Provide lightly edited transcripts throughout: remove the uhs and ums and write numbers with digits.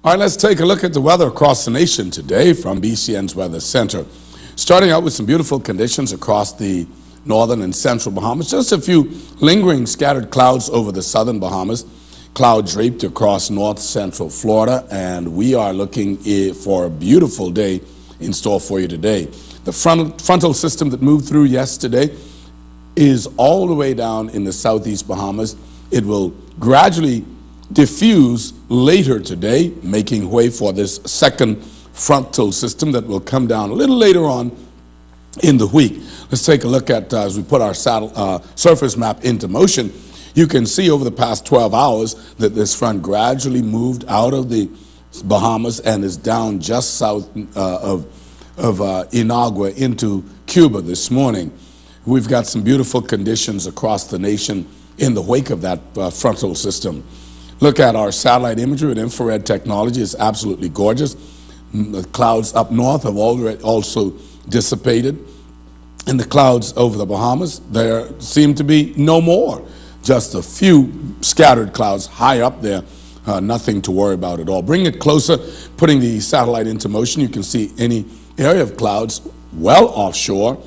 All right, let's take a look at the weather across the nation today from BCN's Weather Center. Starting out with some beautiful conditions across the northern and central Bahamas. Just a few lingering scattered clouds over the southern Bahamas. Cloud draped across north central Florida, and we are looking for a beautiful day in store for you today. The frontal system that moved through yesterday is all the way down in the southeast Bahamas. It will gradually diffuse later today, making way for this second frontal system that will come down a little later on in the week. Let's take a look at, as we put our surface map into motion, you can see over the past 12 hours that this front gradually moved out of the Bahamas and is down just south of Inagua into Cuba this morning. We've got some beautiful conditions across the nation in the wake of that frontal system. Look at our satellite imagery with infrared technology. It's absolutely gorgeous. The clouds up north have already also dissipated. And the clouds over the Bahamas, there seem to be no more. Just a few scattered clouds high up there. Nothing to worry about at all. Bring it closer, putting the satellite into motion. You can see any area of clouds well offshore.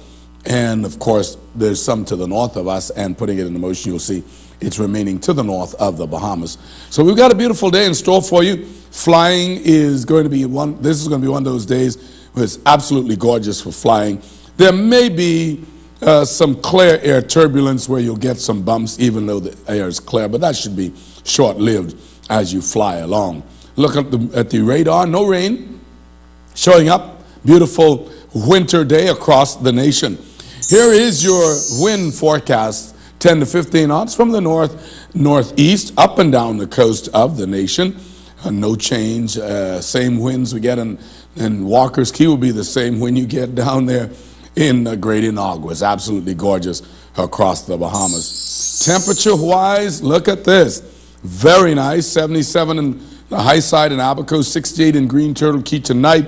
And of course, there's some to the north of us, and putting it into motion, you'll see it's remaining to the north of the Bahamas. So we've got a beautiful day in store for you. Flying is going to be this is going to be one of those days where it's absolutely gorgeous for flying. There may be some clear air turbulence where you'll get some bumps even though the air is clear, but that should be short-lived as you fly along. Look at the radar, no rain showing up. Beautiful winter day across the nation. Here is your wind forecast. 10 to 15 knots from the northeast up and down the coast of the nation. No change. Same winds we get in Walker's Key will be the same wind you get down there in Great Inagua. It's absolutely gorgeous across the Bahamas. Temperature-wise, look at this. Very nice. 77 in the high side in Abaco, 68 in Green Turtle Key tonight,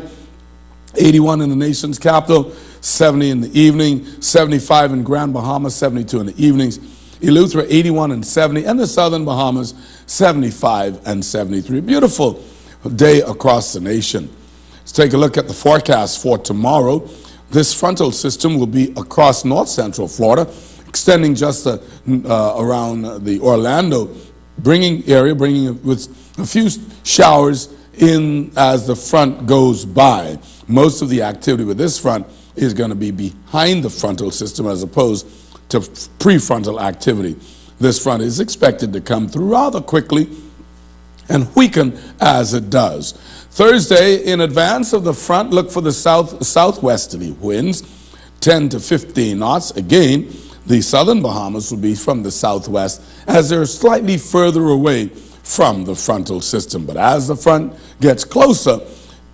81 in the nation's capital, 70 in the evening, 75 in Grand Bahama, 72 in the evenings. Eleuthera, 81 and 70, and the southern Bahamas, 75 and 73. Beautiful day across the nation. Let's take a look at the forecast for tomorrow. This frontal system will be across north central Florida, extending just around the Orlando bringing with a few showers in as the front goes by. Most of the activity with this front is going to be behind the frontal system as opposed to prefrontal activity. This front is expected to come through rather quickly and weaken as it does. Thursday, in advance of the front, look for the southwesterly winds, 10 to 15 knots. Again, the southern Bahamas will be from the southwest as they're slightly further away from the frontal system. But as the front gets closer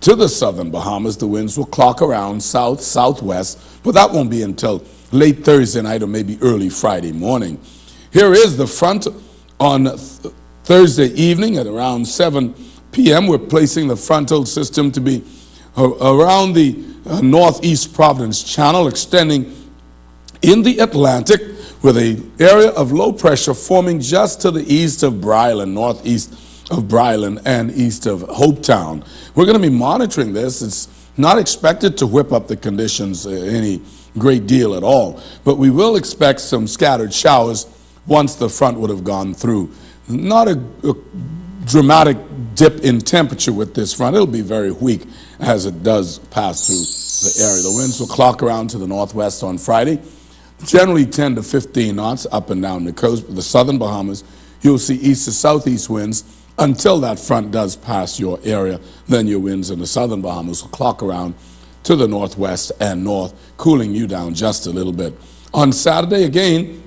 to the southern Bahamas, the winds will clock around south-southwest, but that won't be until late Thursday night or maybe early Friday morning. Here is the front on Thursday evening at around 7 p.m. We're placing the frontal system to be around the northeast Providence Channel, extending in the Atlantic with an area of low pressure forming just to the east of Bryland, northeast of Bryland and east of Hopetown. We're going to be monitoring this. It's not expected to whip up the conditions any great deal at all, but we will expect some scattered showers once the front would have gone through. Not a dramatic dip in temperature with this front. It'll be very weak as it does pass through the area. The winds will clock around to the northwest on Friday, generally 10 to 15 knots up and down the coast. The southern Bahamas, you'll see east to southeast winds until that front does pass your area. Then your winds in the southern Bahamas will clock around to the northwest and north, cooling you down just a little bit. On Saturday, again,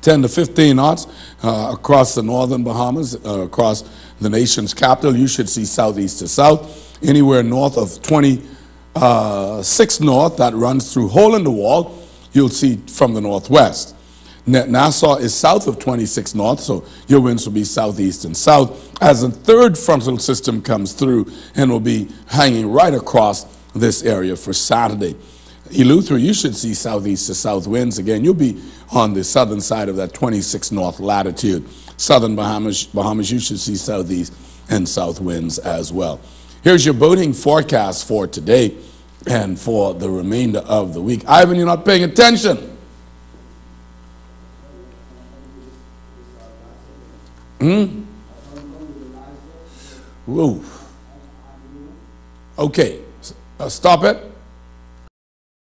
10 to 15 knots across the northern Bahamas, across the nation's capital. You should see southeast to south. Anywhere north of 26 north, that runs through hole in the wall, you'll see from the northwest. Nassau is south of 26 north, so your winds will be southeast and south as a third frontal system comes through and will be hanging right across this area for Saturday. Eleuthera, you should see southeast to south winds. Again, you'll be on the southern side of that 26 north latitude. Southern Bahamas, you should see southeast and south winds as well. Here's your boating forecast for today and for the remainder of the week. Ivan, you're not paying attention. Whoa. Okay, stop it.